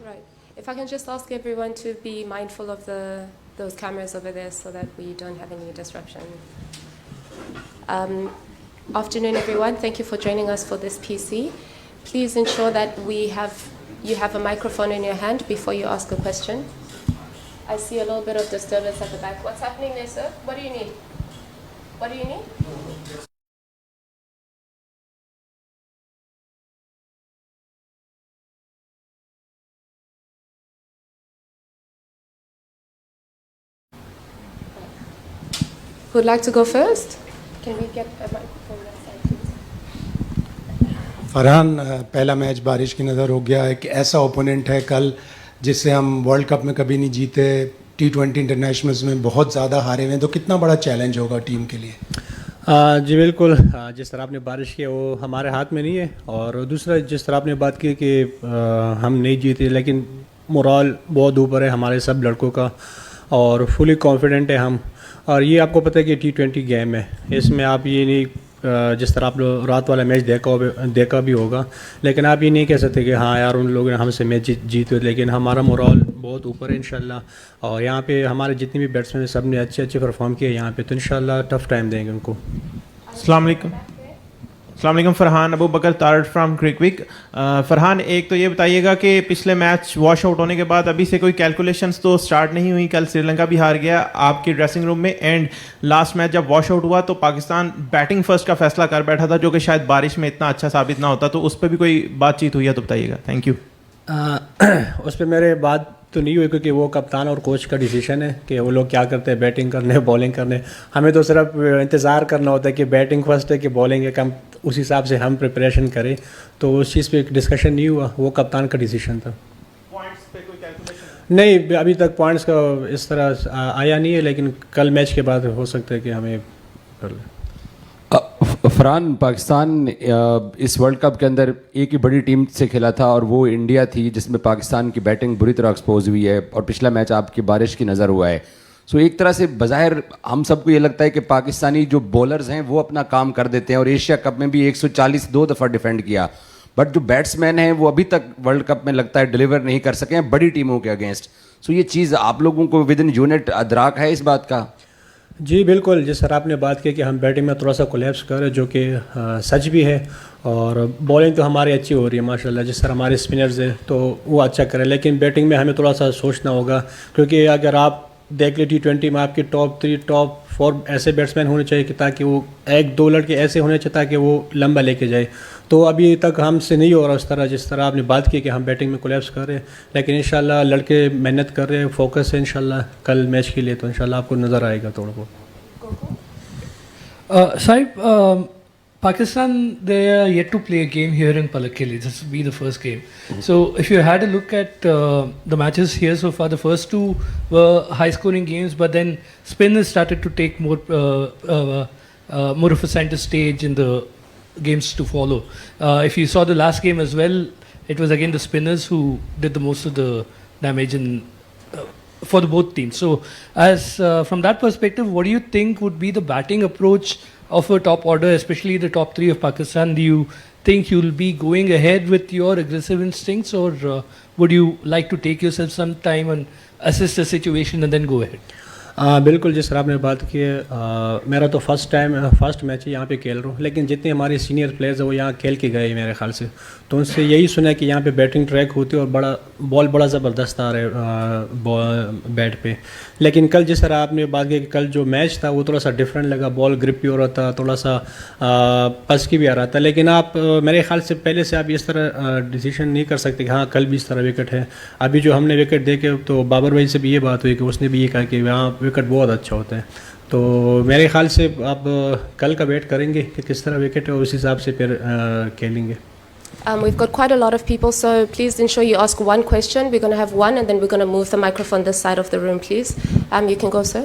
right. If I can just ask everyone to be mindful of those cameras over there so that we don't have any disruption. Afternoon, everyone. Thank you for joining us for this PC. Please ensure that you have a microphone in your hand before you ask a question. I see a little bit of disturbance at the back. What's happening there, sir? What do you need? What do you need? Who'd like to go first? Can we get a microphone that side, please? Farhan, पहला match बारिश की नज़र हो गया। एक ऐसा opponent है कल जिससे हम वर्ल्ड कप में कभी नहीं जीते, T20 इंटरनेशनल्स में बहुत ज़्यादा हारे हुए हैं, तो कितना बड़ा चैलेंज होगा टीम के लिए? जी बिल्कुल, जिस तरह आपने बारिश की वो हमारे हाथ में नहीं है, और दूसरा जिस तरह आपने बात की कि हम नहीं जीते, लेकिन मोरल बहुत ऊपर है हमारे सब लड़कों का और फुली कॉन्फिडेंट है हम। और ये आपको पता है कि T20 गेम है, इसमें आप ये नहीं जिस तरह आप लोग रात वाला मैच देखा भी होगा, लेकिन आप ये नहीं कह सकते कि हाँ यार उन लोगों ने हमसे मैच जीते, लेकिन हमारा मोरल बहुत ऊपर है इंशाल्लाह। और यहाँ पे हमारे जितने भी बैट्समैन सब ने अच्छे परफॉर्म किए यहाँ पे, तो इंशाल्लाह टफ टाइम देंगे उनको। अस्सलाम वालेकुम फरहान, अबू बकर तारड़ फ्राम क्रिकविक। फरहान, एक तो ये बताइएगा कि पिछले मैच वॉश आउट होने के बाद अभी से कोई कैलकुलेशंस तो स्टार्ट नहीं हुई, कल श्रीलंका भी हार गया आपके ड्रेसिंग रूम में, एंड लास्ट मैच जब वॉश आउट हुआ तो पाकिस्तान बैटिंग फर्स्ट का फैसला कर बैठा था, जो कि शायद बारिश में इतना अच्छा साबित ना होता, तो उस पर भी कोई बातचीत हुई है तो बताइएगा। Thank you. उस पर मेरे बात तो नहीं हुई, क्योंकि वो कप्तान और कोच का डिसीजन है कि वो लोग क्या करते हैं, बैटिंग करने बॉलिंग करने। हमें तो सिर्फ इंतज़ार करना होता है कि बैटिंग फर्स्ट है कि बॉलिंग है, कम उस हिसाब से हम प्रिपरेशन करें। तो उस चीज़ पे डिस्कशन नहीं हुआ, वो कप्तान का डिसीजन था। पॉइंट्स पे कोई कैलकुलेशन नहीं, अभी तक पॉइंट्स का इस तरह आया नहीं है, लेकिन कल मैच के बाद हो सकता है कि हमें कर लें। फरहान, पाकिस्तान इस वर्ल्ड कप के अंदर एक ही बड़ी टीम से खेला था और वो इंडिया थी, जिसमें पाकिस्तान की बैटिंग बुरी तरह एक्सपोज हुई है, और पिछला मैच आपकी बारिश की नज़र हुआ है। सो एक तरह से बज़ाहिर हम सबको ये लगता है कि पाकिस्तानी जो बॉलर्स हैं वो अपना काम कर देते हैं, और एशिया कप में भी 140 दो दफ़ा डिफेंड किया, बट जो बैट्समैन हैं वो अभी तक वर्ल्ड कप में लगता है डिलीवर नहीं कर सके हैं बड़ी टीमों के अगेंस्ट। सो ये चीज़ आप लोगों को विद इन यूनिट अदराक है इस बात का? जी बिल्कुल, जिस तरह आपने बात की कि हम बैटिंग में थोड़ा सा कोलैप्स कर रहे, जो कि सच भी है, और बॉलिंग तो हमारी अच्छी हो रही है माशाल्लाह। जिस तरह हमारे स्पिनर्स हैं तो वो अच्छा करें, लेकिन बैटिंग में हमें थोड़ा सा सोचना होगा, क्योंकि अगर आप देख ले T20 में आपकी टॉप 3 टॉप 4 ऐसे बैट्समैन होने चाहिए कि ताकि वो 1-2 लड़के ऐसे होने चाहिए ताकि वो लंबा लेके जाए। तो अभी तक हमसे नहीं हो रहा उस तरह, जिस तरह आपने बात की कि हम बैटिंग में कोलैप्स कर रहे हैं, लेकिन इंशाल्लाह लड़के मेहनत कर रहे हैं, फोकस है इंशाल्लाह कल मैच के लिए, तो इंशाल्लाह आपको नज़र आएगा थोड़ा बहुत। Saib, Pakistan, they are yet to play a game here in Palakkili. This will be the first game. So, if you had a look at the matches here so far, the first two were high-scoring games, but then spinners started to take more of a center stage in the games to follow. If you saw the last game as well, it was again the spinners who did the most of the damage for the both teams. So, as from that perspective, what do you think would be the batting approach of a top order, especially the top 3 of Pakistan? Do you think you'll be going ahead with your aggressive instincts, or would you like to take yourself some time and assess the situation and then go ahead? बिल्कुल, जिस तरह आपने बात की है, मेरा तो first match ही यहाँ पे खेल रहा हूँ, लेकिन जितने हमारे सीनियर प्लेयर्स हैं वो यहाँ खेल के गए मेरे ख्याल से, तो उनसे यही सुना कि यहाँ पे बैटिंग ट्रैक होती है और बॉल बड़ा ज़बरदस्त आ रहा है बैट पे। लेकिन कल जिस तरह आपने बात की कि कल जो मैच था वो थोड़ा सा डिफरेंट लगा, बॉल ग्रिप भी हो रहा था, थोड़ा सा पस की भी आ रहा था, लेकिन आप मेरे ख्याल से पहले से आप इस तरह डिसीजन नहीं कर सकते कि हाँ कल भी इस तरह विकेट है। अभी जो हमने विकेट देखे तो बाबर भाई से भी ये बात हुई कि उसने भी ये कहा कि वहाँ विकेट बहुत अच्छा होता है, तो मेरे ख्याल से आप कल का वेट करेंगे कि किस तरह विकेट है और उस हिसाब से फिर खेलेंगे। We've got quite a lot of people, so please ensure you ask one question. We're going to have one, and then we're going to move the microphone this side of the room, please. You can go, sir.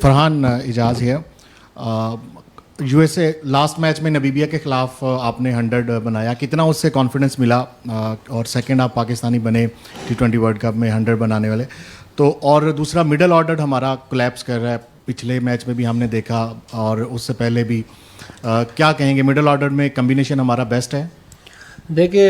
Farhan, Ejaz है। USA last match में नबीबिया के ख़िलाफ़ आपने 100 बनाया, कितना उससे confidence मिला? और सेकंड आप पाकिस्तानी बने T20 वर्ल्ड कप में 100 बनाने वाले, तो और दूसरा मिडल ऑर्डर हमारा कोलैप्स कर रहा है, पिछले मैच में भी हमने देखा और उससे पहले भी। क्या कहेंगे, मिडल ऑर्डर में कम्बिनेशन हमारा बेस्ट है? देखिए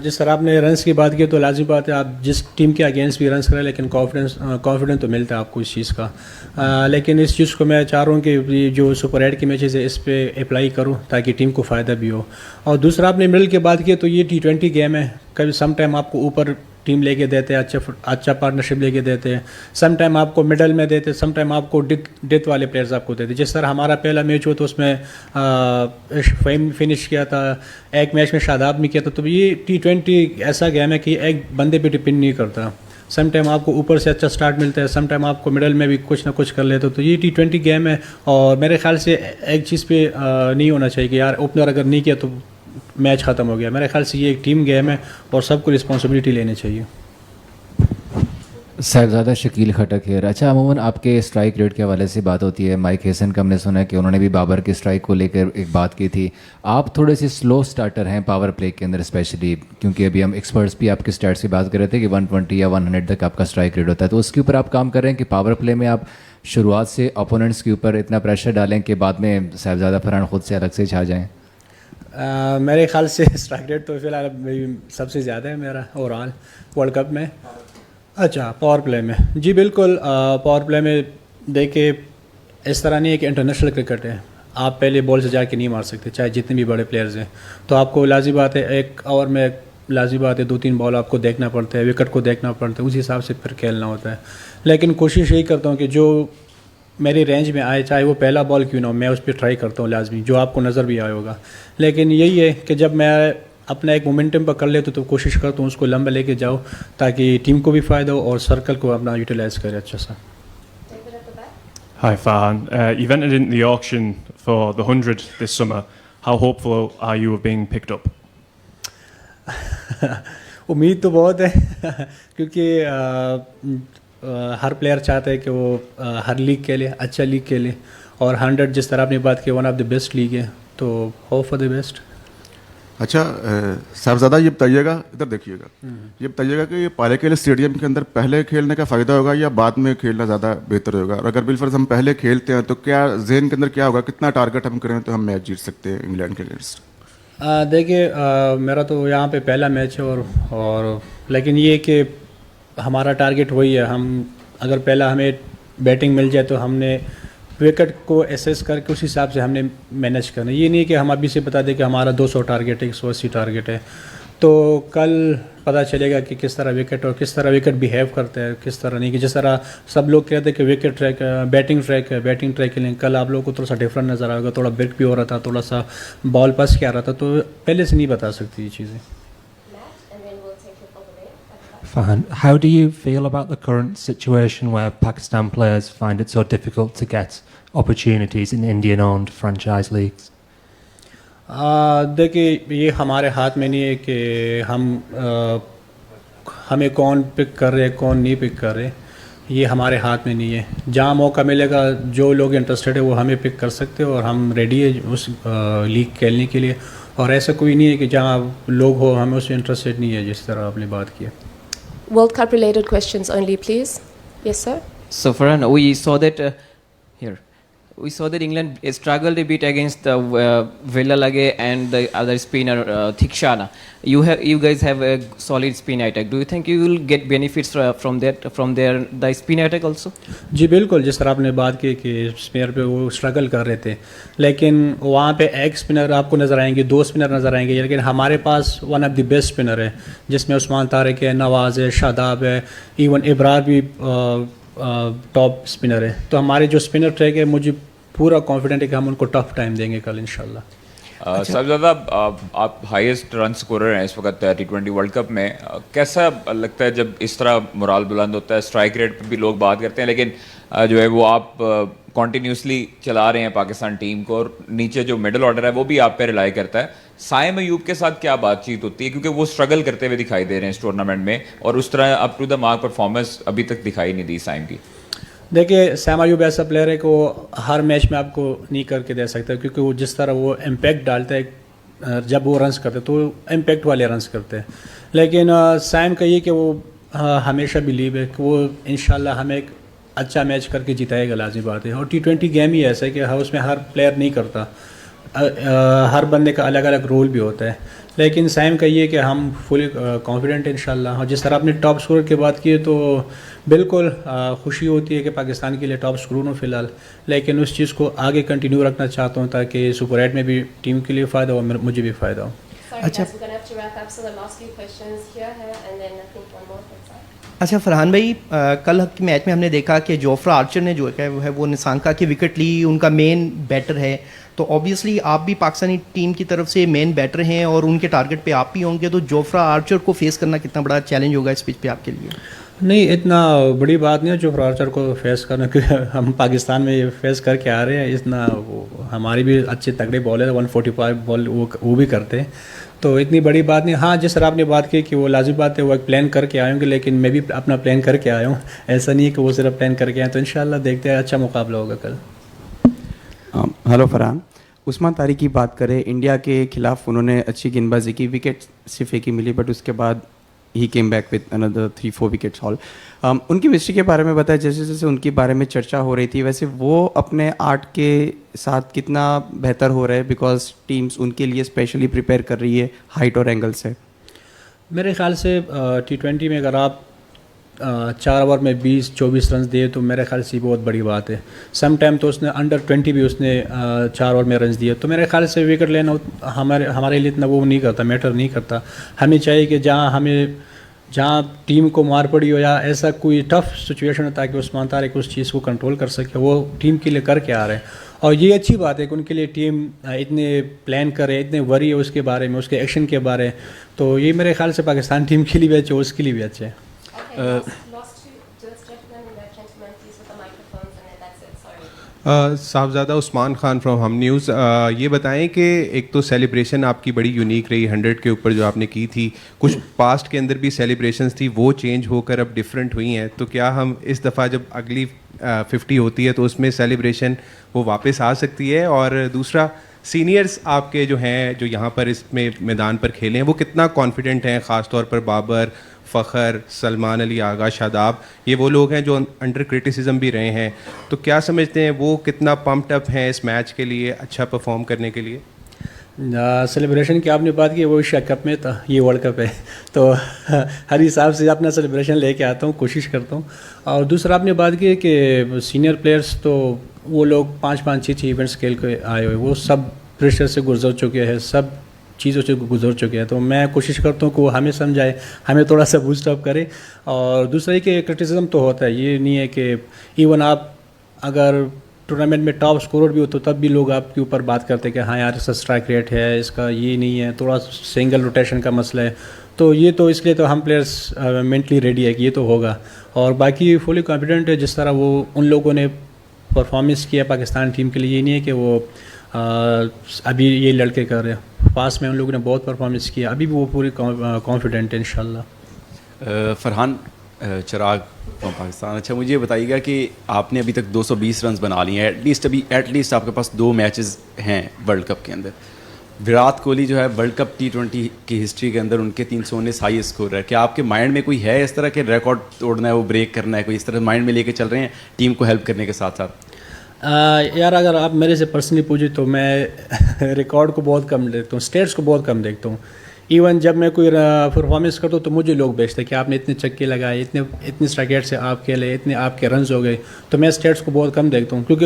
जिस तरह आपने रन्स की बात की तो लाजिम बात है आप जिस टीम के अगेंस्ट भी रन्स करें लेकिन कॉन्फिडेंस तो मिलता है आपको इस चीज़ का। लेकिन इस चीज़ को मैं चाह रहा हूँ कि ये जो सुपर 8 की मैचेस है इस पर अप्लाई करूँ ताकि टीम को फ़ायदा भी हो। और दूसरा आपने मिडल की बात की तो ये T20 गेम है, कभी सम टाइम आपको ऊपर टीम लेके देते हैं, अच्छा पार्टनरशिप लेके देते हैं, सम टाइम आपको मिडल में देते हैं, सम टाइम आपको डेथ वाले प्लेयर्स आपको देते हैं। जिस तरह हमारा पहला मैच हुआ तो उसमें फिनिश किया था, एक मैच में शादाब ने किया था। तो ये T20 ऐसा गेम है कि एक बंदे पे डिपेंड नहीं करता, सम टाइम आपको ऊपर से अच्छा स्टार्ट मिलता है, सम टाइम आपको मिडल में भी कुछ ना कुछ कर लेते हो। तो ये T20 गेम है और मेरे ख्याल से एक चीज़ पे नहीं होना चाहिए कि यार ओपनर अगर नहीं किया तो मैच ख़त्म हो गया। मेरे ख्याल से ये एक टीम गेम है और सबको रिस्पॉन्सिबिलिटी लेनी चाहिए। साहिबजादा शकील खटक है। अच्छा, अमूमन आपके स्ट्राइक रेट के हवाले से बात होती है, माइक हेसन का हमने सुना है कि उन्होंने भी बाबर की स्ट्राइक को लेकर एक बात की थी। आप थोड़े से स्लो स्टार्टर हैं पावर प्ले के अंदर स्पेशली, क्योंकि अभी हम एक्सपर्ट्स भी आपके स्टैट्स की बात कर रहे थे कि 120 या 100 तक आपका स्ट्राइक रेट होता है, तो उसके ऊपर आप काम कर रहे हैं कि पावर प्ले में आप शुरुआत से अपोनेंट्स के ऊपर इतना प्रेशर डालें कि बाद में साहिबजादा फरहान खुद से अलग से छा जाएँ? मेरे ख्याल से स्ट्राइक रेट तो फिलहाल सबसे ज़्यादा है मेरा ओवरऑल वर्ल्ड कप में। अच्छा, पावर प्ले में जी बिल्कुल, पावर प्ले में देखिए इस तरह नहीं है कि इंटरनेशनल क्रिकेट है आप पहले बॉल से जाके नहीं मार सकते, चाहे जितने भी बड़े प्लेयर्स हैं। तो आपको लाजी बात है एक ओवर में लाजी बात है 2-3 बॉल आपको देखना पड़ता है, विकेट को देखना पड़ता है, उस हिसाब से फिर खेलना होता है। लेकिन कोशिश यही करता हूँ कि जो मेरी रेंज में आए, चाहे वो पहला बॉल क्यों ना हो, मैं उस पर ट्राई करता हूँ लाजमी, जो आपको नज़र भी आया होगा। लेकिन यही है कि जब मैं अपना एक मोमेंटम पर कर लेता तो कोशिश करता हूँ उसको लंबा लेके जाओ ताकि टीम को भी फ़ायदा हो और सर्कल को अपना यूटिलाइज करे अच्छा सा। Hi Farhan, you've entered into the auction for the 100 this summer. How hopeful are you of being picked up? उम्मीद तो बहुत है क्योंकि हर प्लेयर चाहता है कि वो हर लीग के लिए अच्छा लीग के लिए, और 100 जिस तरह आपने बात की one of the best league है, तो होप फॉर द बेस्ट। अच्छा साहबजादा ये बताइएगा, इधर देखिएगा, ये बताइएगा कि ये पालेकेल स्टेडियम के अंदर पहले खेलने का फ़ायदा होगा या बाद में खेलना ज़्यादा बेहतर होगा? और अगर बिलफर्ज हम पहले खेलते हैं तो क्या जहन के अंदर क्या होगा, कितना टारगेट हम करें तो हम मैच जीत सकते हैं इंग्लैंड के अगेंस्ट? देखिए मेरा तो यहाँ पे पहला मैच है और लेकिन ये कि हमारा टारगेट वही है, हम अगर पहला हमें बैटिंग मिल जाए तो हमने विकेट को एसेस करके उस हिसाब से हमने मैनेज करना। ये नहीं कि हम अभी से बता दें कि हमारा 200 टारगेट है, 180 टारगेट है, तो कल पता चलेगा कि किस तरह विकेट और किस तरह विकेट बिहेव करता है, किस तरह नहीं। कि जिस तरह सब लोग कहते हैं कि विकेट ट्रैक बैटिंग ट्रैक है, बैटिंग ट्रैक के लिए कल आप लोगों को थोड़ा सा डिफरेंट नज़र आएगा, थोड़ा ब्रेक भी हो रहा था, थोड़ा सा बॉल पास किया रहा था, तो पहले से नहीं बता सकती ये चीज़ें। Farhan, how do you feel about the current situation where Pakistan players find it so difficult to get opportunities in Indian-owned franchise leagues? देखिए ये हमारे हाथ में नहीं है कि हमें कौन पिक कर रहे कौन नहीं पिक कर रहे, ये हमारे हाथ में नहीं है। जहाँ मौका मिलेगा जो लोग इंटरेस्टेड है वो हमें पिक कर सकते हैं और हम रेडी है उस लीग खेलने के लिए, और ऐसा कोई नहीं है कि जहाँ लोग हो हमें उसमें इंटरेस्टेड नहीं है जिस तरह आपने बात की। World Cup related questions only, please. Yes, sir. So Farhan, we saw that England struggled a bit against Villalage and the other spinner Thikshana. You guys have a solid spin attack. Do you think you will get benefits from the spin attack also? जी बिल्कुल, जिस तरह आपने बात की कि spinner पे वो struggle कर रहे थे, लेकिन वहाँ पे एक स्पिनर आपको नज़र आएंगे, 2 स्पिनर नज़र आएंगे, लेकिन हमारे पास one of the best spinner है जिसमें उस्मान तारिक है, नवाज़ है, शादाब है, इवन इब्रार भी टॉप स्पिनर है। तो हमारे जो स्पिनर ट्रैक है मुझे पूरा कॉन्फिडेंट है कि हम उनको टफ टाइम देंगे कल इंशाल्लाह। सबसे ज़्यादा आप हाईएस्ट रन स्कोरर हैं इस वक्त T20 वर्ल्ड कप में। कैसा लगता है जब इस तरह मोराल बुलंद होता है? स्ट्राइक रेट पे भी लोग बात करते हैं, लेकिन जो है वो आप कॉन्टीन्यूसली चला रहे हैं पाकिस्तान टीम को, और नीचे जो मिडिल ऑर्डर है वो भी आप पे रिलाई करता है। साइम अयूब के साथ क्या बातचीत होती है, क्योंकि वो स्ट्रगल करते हुए दिखाई दे रहे हैं इस टूर्नामेंट में, और उस तरह up to the mark performance अभी तक दिखाई नहीं दी साइम की? देखिए सैम अयूब ऐसा प्लेयर है कि वो हर मैच में आपको नहीं करके दे सकता, क्योंकि वो जिस तरह वो इम्पैक्ट डालता है जब वो रन्स करते तो इम्पैक्ट वाले रन्स करते हैं। लेकिन सैम का ये कि वो हमेशा बिलीव है कि वो इंशाल्लाह हमें एक अच्छा मैच करके जिताएगा, लाज़मी बात है। और T20 गेम ही ऐसा है कि उसमें हर प्लेयर नहीं करता, हर बंदे का अलग अलग रोल भी होता है। लेकिन साइम का ये कि हम फुली कॉन्फिडेंट हैं इंशाल्लाह। और जिस तरह आपने टॉप स्कोर की बात की है तो बिल्कुल खुशी होती है कि पाकिस्तान के लिए टॉप स्कोर हूँ फ़िलहाल, लेकिन उस चीज़ को आगे कंटिन्यू रखना चाहता हूँ ताकि सुपर 8 में भी टीम के लिए फ़ायदा हो, मुझे भी फ़ायदा हो। अच्छा, we're gonna have to wrap up, so the last few questions here and then I think one more inside. अच्छा फरहान भाई, कल के मैच में हमने देखा कि जोफ्रा आर्चर ने जो है वो निसांका की विकेट ली, उनका मेन बैटर है, तो ऑब्वियसली आप भी पाकिस्तानी टीम की तरफ से मेन बैटर हैं और उनके टारगेट पे आप भी होंगे, तो जोफ्रा आर्चर को फेस करना कितना बड़ा चैलेंज होगा इस पिच पे आपके लिए? नहीं, इतना बड़ी बात नहीं है जोफ्रा आर्चर को फेस करना, क्योंकि हम पाकिस्तान में ये फेस करके आ रहे हैं। इतना वो हमारी भी अच्छे तगड़े बॉलर 145 बॉल वो भी करते हैं, तो इतनी बड़ी बात नहीं। हाँ, जिस तरह आपने बात की कि वो लाजिम बात है, वो एक प्लान करके आए होंगे, लेकिन मैं भी अपना प्लान करके आया हूँ, ऐसा नहीं है कि वो सिर्फ प्लान करके आए। तो इंशाल्लाह देखते हैं, अच्छा मुकाबला होगा कल। हेलो फरहान, उस्मान तारिक की बात करें, इंडिया के खिलाफ उन्होंने अच्छी गेंदबाजी की, विकेट सिर्फ एक ही मिली, बट उसके बाद ही came back with another 3-4 wickets all. उनकी मिस्ट्री के बारे में बताया, जैसे जैसे उनके बारे में चर्चा हो रही थी, वैसे वो अपने आर्ट के साथ कितना बेहतर हो रहे हैं, बिकॉज टीम्स उनके लिए स्पेशली प्रिपेयर कर रही है हाइट और एंगल से। मेरे ख्याल से T20 में अगर आप 4 ओवर में 20-24 रन दिए तो मेरे ख्याल से बहुत बड़ी बात है। सम टाइम तो उसने अंडर 20 भी उसने 4 ओवर में रन दिए, तो मेरे ख्याल से विकेट लेना हमारे लिए इतना वो नहीं करता, मैटर नहीं करता। हमें चाहिए कि जहाँ टीम को मार पड़ी हो या ऐसा कोई टफ सिचुएशन हो, ताकि उस्मान तारिक उस चीज़ को कंट्रोल कर सके, वो टीम के लिए करके आ रहे हैं। और ये अच्छी बात है कि उनके लिए टीम इतने प्लान करे, इतने वरी है उसके बारे में, उसके एक्शन के बारे में, तो ये मेरे ख्याल से पाकिस्तान टीम के लिए भी अच्छे, उसके लिए भी अच्छे है। साहबजादा उस्मान खान फ्रॉम हम न्यूज़, ये बताएं कि एक तो सेलिब्रेशन आपकी बड़ी यूनिक रही 100 के ऊपर जो आपने की थी, कुछ पास्ट के अंदर भी सेलिब्रेशंस थी, वो चेंज होकर अब डिफरेंट हुई हैं, तो क्या हम इस दफ़ा जब अगली 50 होती है तो उसमें सेलिब्रेशन वो वापस आ सकती है? और दूसरा, सीनियर्स आपके जो हैं जो यहाँ पर इसमें मैदान पर खेले हैं, वो कितना कॉन्फिडेंट हैं, ख़ास तौर पर बाबर, फ़खर, सलमान अली, आगा, शादाब, ये वो लोग हैं जो अंडर क्रिटिसिज्म भी रहे हैं, तो क्या समझते हैं वो कितना पम्प्ड अप हैं इस मैच के लिए, अच्छा परफॉर्म करने के लिए? सेलिब्रेशन की आपने बात की, वो एशिया कप में था, ये वर्ल्ड कप है, तो हर हिसाब से अपना सेलिब्रेशन लेके आता हूँ, कोशिश करता हूँ। और दूसरा आपने बात की कि सीनियर प्लेयर्स, तो वो लोग 5-5, 6-6 इवेंट्स खेल के आए हुए, वो सब प्रेशर से गुजर चुके हैं, सब चीज़ों से गुजर चुके हैं, तो मैं कोशिश करता हूँ कि वो हमें समझाए, हमें थोड़ा सा बूस्ट अप करे। और दूसरा ही कि क्रिटिसिज्म तो होता है, ये नहीं है कि इवन आप अगर टूर्नामेंट में टॉप स्कोरर भी हो तो तब भी लोग आपके ऊपर बात करते हैं कि हाँ यार इसका स्ट्राइक रेट है, इसका ये नहीं है, थोड़ा सिंगल रोटेशन का मसला है, तो ये तो इसलिए तो हम प्लेयर्स मेंटली रेडी है कि ये तो होगा। और बाकी फुली कॉन्फिडेंट है, जिस तरह वो उन लोगों ने परफॉर्मेंस किया पाकिस्तान टीम के लिए, ये नहीं है कि वो अभी ये लड़के कर रहे हैं, पास में उन लोगों ने बहुत परफॉर्मेंस किया, अभी भी वो पूरी कॉन्फिडेंट है इंशाल्लाह। फरहान चिराग फ्रॉम पाकिस्तान, अच्छा मुझे बताइएगा कि आपने अभी तक 220 रन बना लिए हैं, एटलीस्ट आपके पास 2 मैचेस हैं वर्ल्ड कप के अंदर। विराट कोहली जो है वर्ल्ड कप T20 की हिस्ट्री के अंदर उनके 319 हाईएस्ट स्कोर है, क्या आपके माइंड में कोई है इस तरह के रिकॉर्ड तोड़ना है, वो ब्रेक करना है, कोई इस तरह माइंड में लेके चल रहे हैं टीम को हेल्प करने के साथ साथ? यार अगर आप मेरे से पर्सनली पूछे तो मैं रिकॉर्ड को बहुत कम देखता हूँ, स्टेट्स को बहुत कम देखता हूँ। इवन जब मैं कोई परफॉर्मेंस करता हूँ तो मुझे लोग भेजते हैं कि आपने इतने छक्के लगाए, इतने स्ट्राइक रेट से आप खेले, इतने आपके रन्स हो गए, तो मैं स्टेट्स को बहुत कम देखता हूँ, क्योंकि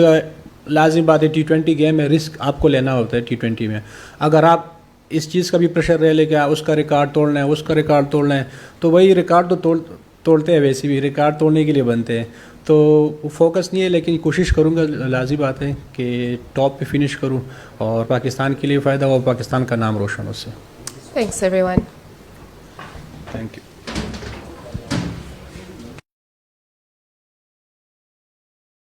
लाजिम बात है T20 गेम में रिस्क आपको लेना होता है। T20 में अगर आप इस चीज़ का भी प्रेशर रह ले कि उसका रिकॉर्ड तोड़ना है, उसका रिकॉर्ड तोड़ना है, तो वही रिकॉर्ड तो तोड़ते हैं, वैसे भी रिकॉर्ड तोड़ने के लिए बनते हैं, तो फोकस नहीं है, लेकिन कोशिश करूँगा, लाजिम बात है कि टॉप पे फिनिश करूँ और पाकिस्तान के लिए फ़ायदा हो, पाकिस्तान का नाम रोशन हो उससे। Thanks everyone. Thank you.